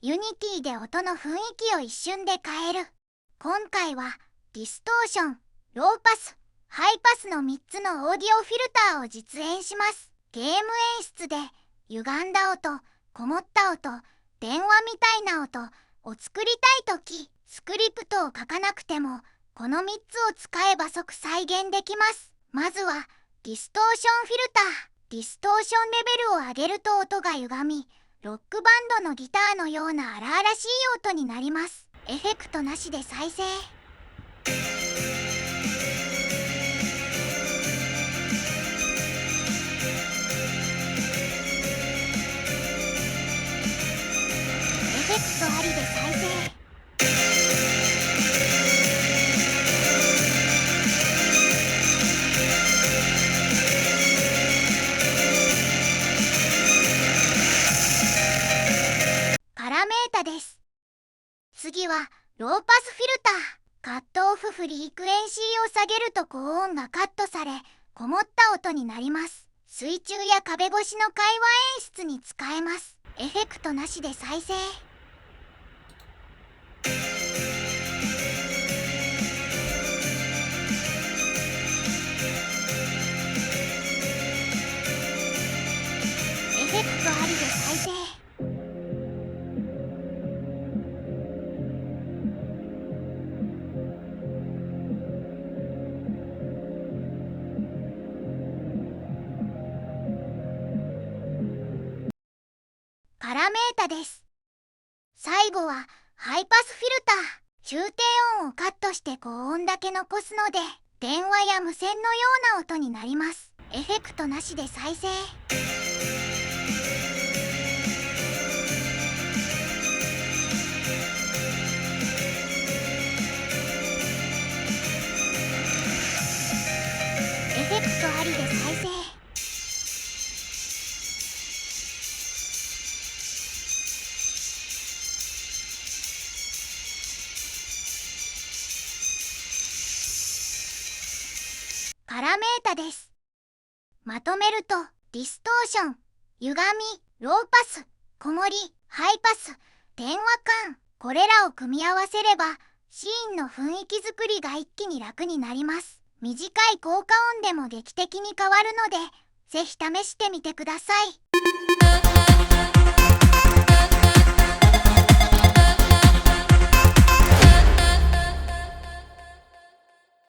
ユニティで音の雰囲気を一瞬で変える。今回はディストーション、ローパス、ハイパスの3つのオーディオフィルターを実演します。ゲーム演出で歪んだ音、こもった音、電話みたいな音を作りたいとき、スクリプトを書かなくてもこの3つを使えば即再現できます。まずはディストーションフィルター。ディストーションレベルを上げると音が歪み、ロックバンドのギターのような荒々しい音になります。エフェクトなしで再生。エフェクトありで再生。パラメータです。次はローパスフィルター。カットオフフリークエンシーを下げると高音がカットされ、こもった音になります。水中や壁越しの会話演出に使えます。エフェクトなしで再生。エフェクトありで再生。パラメータです。最後はハイパスフィルター。中低音をカットして高音だけ残すので、電話や無線のような音になります。エフェクトなしで再生。エフェクトありで再生。パラメータです。まとめると、ディストーション、歪み、ローパス、こもり、ハイパス、電話感、これらを組み合わせればシーンの雰囲気作りが一気に楽になります。短い効果音でも劇的に変わるので、ぜひ試してみてください。